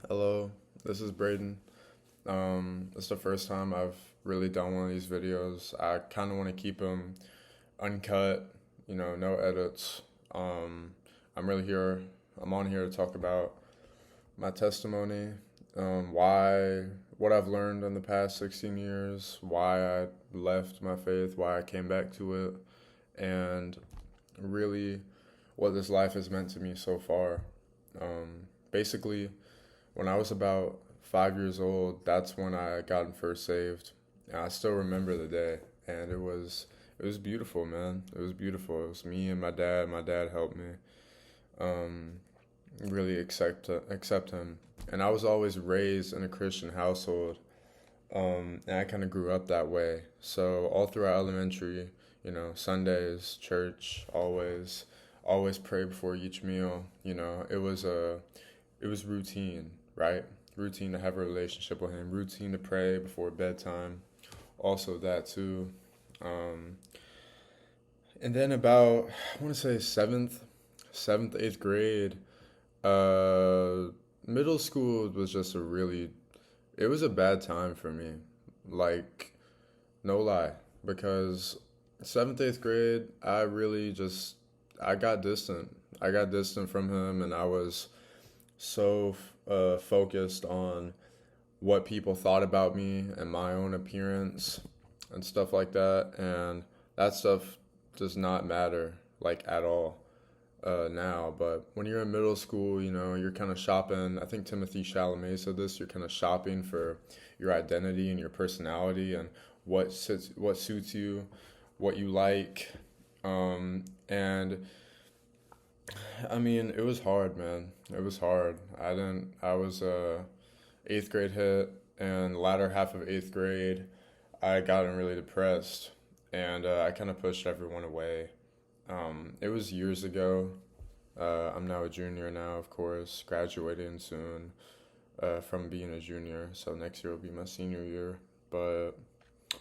Hello, this is Braden. It's the first time I've really done one of these videos. I kind of want to keep them uncut, no edits. Um, I'm really here, I'm on here to talk about my testimony, what I've learned in the past 16 years, why I left my faith, why I came back to it, and really what this life has meant to me so far. Basically, when I was about 5 years old, that's when I got first saved. And I still remember the day, and it was beautiful, man. It was beautiful. It was me and my dad. My dad helped me um, really accept him. And I was always raised in a Christian household, and I kind of grew up that way. So all throughout elementary, Sundays, church, always pray before each meal. It was routine, right? Routine to have a relationship with him, routine to pray before bedtime, also that too. Um, and then about, I want to say seventh, eighth grade, uh, middle school was just it was a bad time for me. Like, no lie, because seventh, eighth grade, I got distant. I got distant from him, and I was so focused on what people thought about me and my own appearance and stuff like that. And that stuff does not matter, like, at all now. But when you're in middle school, you're kind of shopping. I think Timothy Chalamet said this. You're kind of shopping for your identity and your personality and what suits you, what you like. And I mean, it was hard, man. It was hard. I was eighth grade hit, and the latter half of eighth grade, I gotten really depressed, and I kind of pushed everyone away. It was years ago. I'm now a junior now, of course, graduating soon from being a junior. So next year will be my senior year. But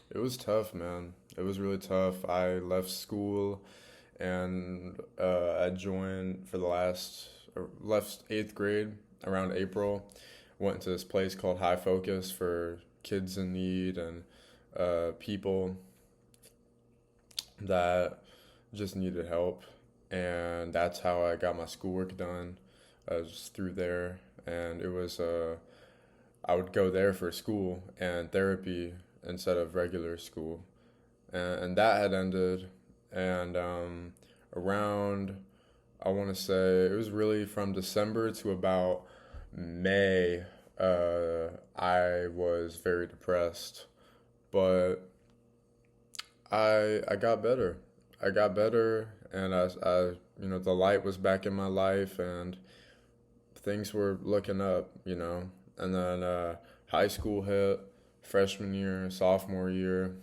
it was tough, man. It was really tough. I left school and I joined for left eighth grade around April. Went to this place called High Focus for kids in need and people that just needed help. And that's how I got my schoolwork done, just through there. And I would go there for school and therapy instead of regular school. And that had ended. And around, I want to say, it was really from December to about May, I was very depressed. But I got better. I got better, and the light was back in my life, and things were looking up. And then high school hit, freshman year, sophomore year,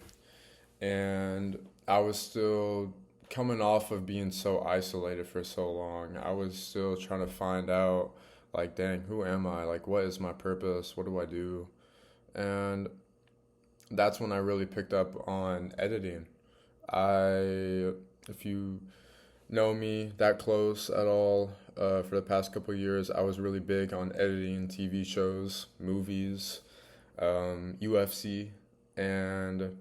and I was still coming off of being so isolated for so long. I was still trying to find out, like, dang, who am I? Like, what is my purpose? What do I do? And that's when I really picked up on editing. If you know me that close at all, for the past couple of years, I was really big on editing TV shows, movies, UFC, and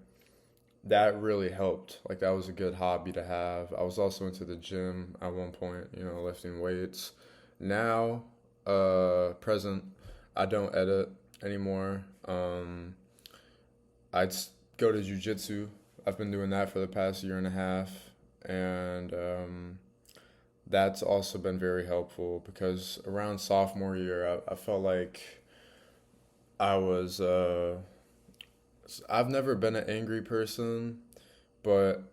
that really helped. Like, that was a good hobby to have. I was also into the gym at one point, lifting weights. Now, present, I don't edit anymore. I'd go to jujitsu. I've been doing that for the past year and a half, and that's also been very helpful because around sophomore year, I felt like I was. I've never been an angry person, but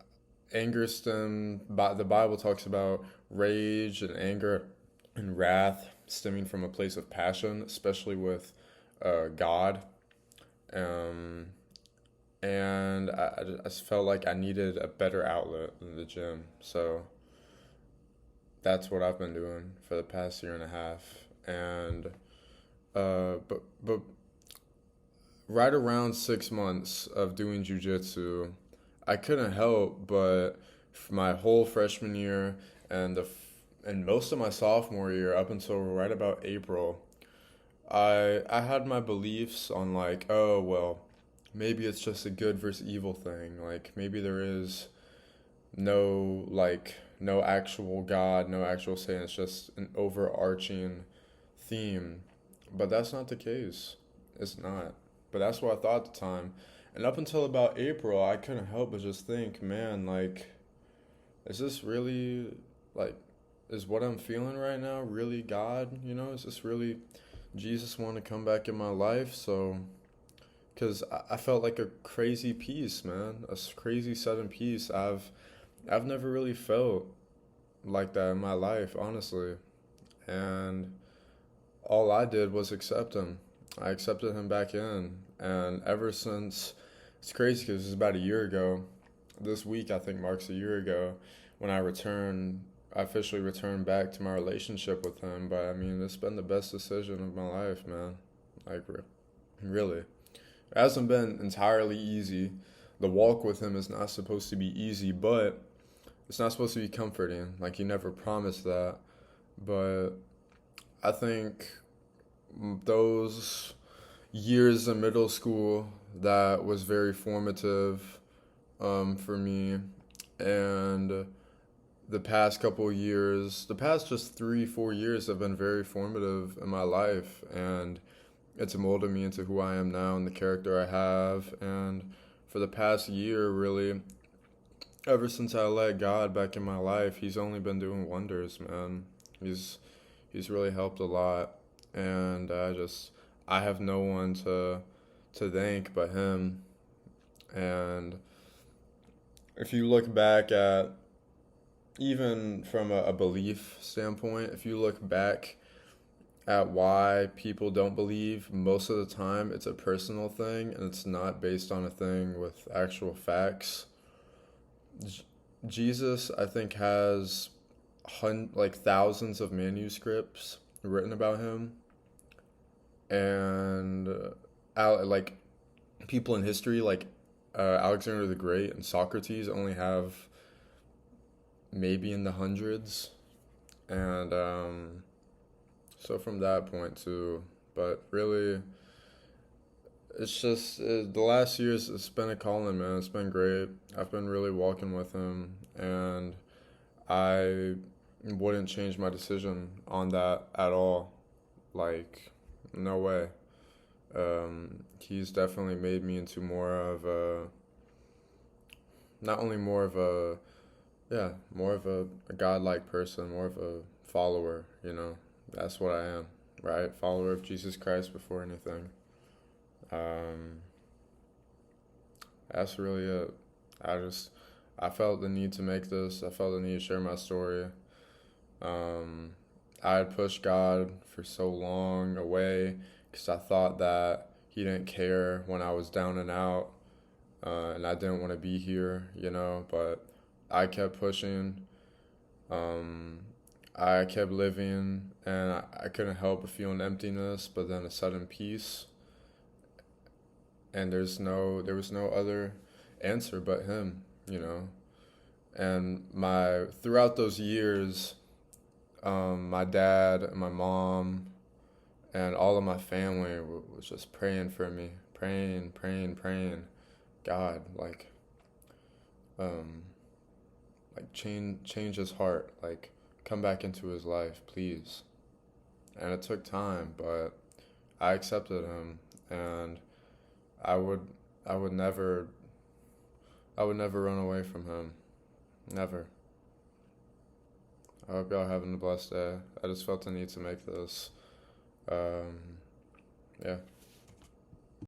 anger the Bible talks about rage and anger and wrath stemming from a place of passion, especially with God. Um, and I just felt like I needed a better outlet than the gym. So that's what I've been doing for the past year and a half. And but right around 6 months of doing jujitsu, I couldn't help but my whole freshman year and and most of my sophomore year up until right about April, I had my beliefs on like, oh well, maybe it's just a good versus evil thing. Like maybe there is no actual God, no actual Satan. It's just an overarching theme. But that's not the case. It's not. But that's what I thought at the time. And up until about April, I couldn't help but just think, man, like, is this really, like, is what I'm feeling right now really God? You know, is this really Jesus want to come back in my life? So, because I felt like a crazy peace, man, crazy sudden peace. I've never really felt like that in my life, honestly. And all I did was accept him. I accepted him back in. And ever since, it's crazy because it was about a year ago. This week, I think, marks a year ago when I officially returned back to my relationship with him. But I mean, it's been the best decision of my life, man. Like, really. It hasn't been entirely easy. The walk with him is not supposed to be easy, but it's not supposed to be comforting. Like, he never promised that. But I think those years in middle school, that was very formative for me. And the past couple of years, the past just 3, 4 years have been very formative in my life. And it's molded me into who I am now and the character I have. And for the past year, really, ever since I let God back in my life, He's only been doing wonders, man. He's He's really helped a lot, and I have no one to thank but Him. And if you look back at, even from a belief standpoint, if you look back at why people don't believe, most of the time it's a personal thing and it's not based on a thing with actual facts. J- Jesus, I think, has like thousands of manuscripts written about him, and like people in history like Alexander the Great and Socrates only have maybe in the hundreds, and so from that point too. But really, it's just the last years. It's been a calling, man. It's been great. I've been really walking with him, and I wouldn't change my decision on that at all. Like, no way. He's definitely made me into more of a, not only more of a, yeah, more of a godlike person, more of a follower, you know. That's what I am, right? Follower of Jesus Christ before anything. Um, that's really it. I just, I felt the need to make this. I felt the need to share my story. Um, I had pushed God for so long away because I thought that He didn't care when I was down and out, and I didn't want to be here, you know. But I kept pushing. Um, I kept living, and I couldn't help but feel an emptiness, but then a sudden peace. And there was no other answer but Him, you know. And throughout those years, my dad and my mom and all of my family was just praying for me, praying, praying, praying. God, um, like change his heart, like come back into his life, please. And it took time, but I accepted him, and I would, I would never, I would never run away from him, never. I hope y'all having a blessed day. I just felt the need to make this. Um, yeah.